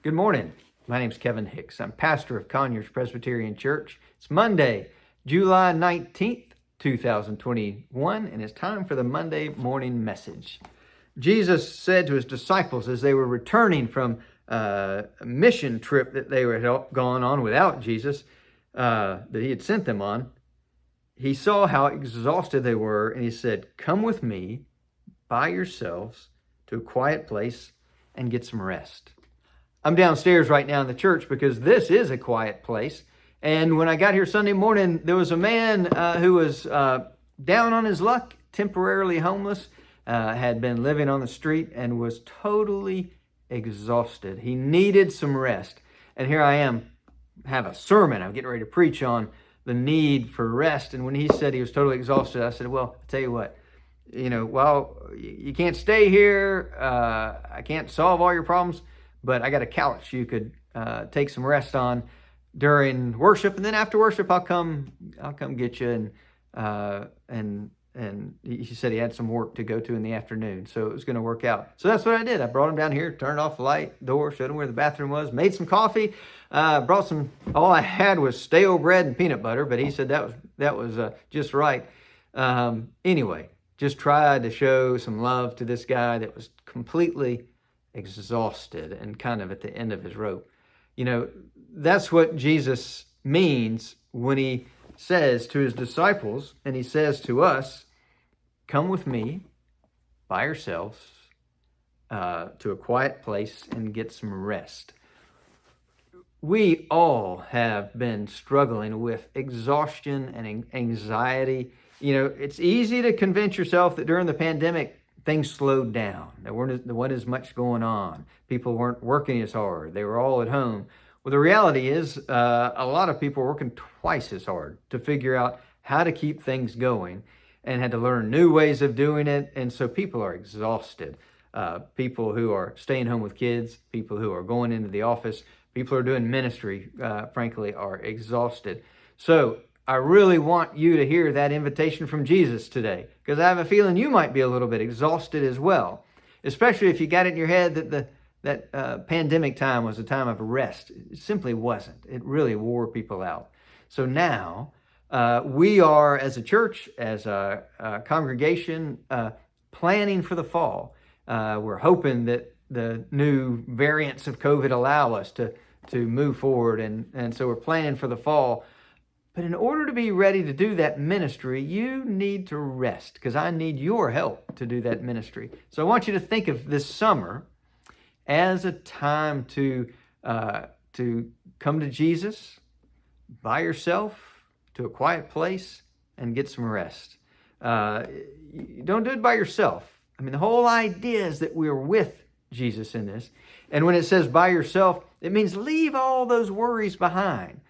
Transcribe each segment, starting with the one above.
Good morning. My name's Kevin Hicks. I'm pastor of Conyers Presbyterian Church. It's Monday, July 19th, 2021, and it's time for the Monday morning message. Jesus said to his disciples as they were returning from a mission trip that they had gone on without Jesus, that he had sent them on, he saw how exhausted they were, and he said, "Come with me by yourselves to a quiet place and get some rest." I'm downstairs right now in the church because this is a quiet place. And when I got here Sunday morning, there was a man who was down on his luck, temporarily homeless, had been living on the street and was totally exhausted. He needed some rest. And here I am, have a sermon. I'm getting ready to preach on the need for rest. And when he said he was totally exhausted, I said, well, I'll tell you what, while you can't stay here, I can't solve all your problems, but I got a couch you could take some rest on during worship, and then after worship, I'll come get you. And he said he had some work to go to in the afternoon, so it was going to work out. So that's what I did. I brought him down here, turned off the light, door, showed him where the bathroom was, made some coffee, brought some. All I had was stale bread and peanut butter, but he said that was just right. Anyway, just tried to show some love to this guy that was completely exhausted and kind of at the end of his rope. That's what Jesus means when he says to his disciples, and he says to us, come with me by yourselves to a quiet place and get some rest. We all have been struggling with exhaustion and anxiety. It's easy to convince yourself that during the pandemic, things slowed down. There wasn't as much going on. People weren't working as hard. They were all at home. Well, the reality is a lot of people are working twice as hard to figure out how to keep things going and had to learn new ways of doing it. And so people are exhausted. People who are staying home with kids, people who are going into the office, people who are doing ministry, frankly, are exhausted. So I really want you to hear that invitation from Jesus today, because I have a feeling you might be a little bit exhausted as well, especially if you got it in your head that pandemic time was a time of rest. It simply wasn't. It really wore people out. So now we are, as a church, as a congregation, planning for the fall. We're hoping that the new variants of COVID allow us to move forward, and so we're planning for the fall. But in order to be ready to do that ministry, you need to rest, because I need your help to do that ministry. So I want you to think of this summer as a time to come to Jesus by yourself to a quiet place and get some rest. Don't do it by yourself. The whole idea is that we're with Jesus in this. And when it says by yourself, it means leave all those worries behind.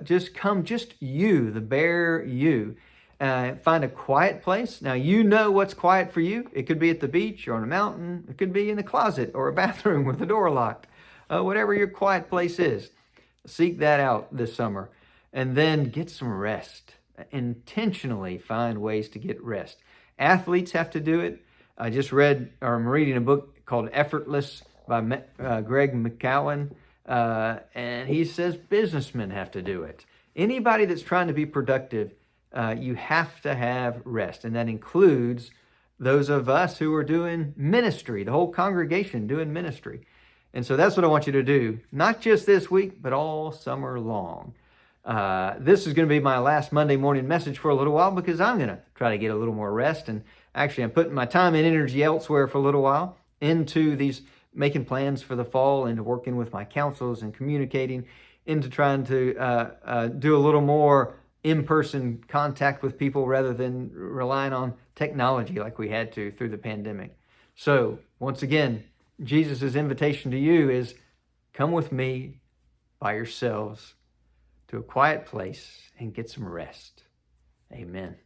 Just you, the bare you. Find a quiet place. Now, you know what's quiet for you. It could be at the beach or on a mountain. It could be in the closet or a bathroom with the door locked. Whatever your quiet place is, seek that out this summer. And then get some rest. Intentionally find ways to get rest. Athletes have to do it. I'm reading a book called Effortless by Greg McKeown. And he says businessmen have to do it. Anybody that's trying to be productive, you have to have rest. And that includes those of us who are doing ministry, the whole congregation doing ministry. And so that's what I want you to do, not just this week, but all summer long. This is going to be my last Monday morning message for a little while, because I'm going to try to get a little more rest. And actually, I'm putting my time and energy elsewhere for a little while into these making plans for the fall, into working with my councils and communicating, into trying to do a little more in-person contact with people rather than relying on technology like we had to through the pandemic. So once again, Jesus' invitation to you is come with me by yourselves to a quiet place and get some rest. Amen.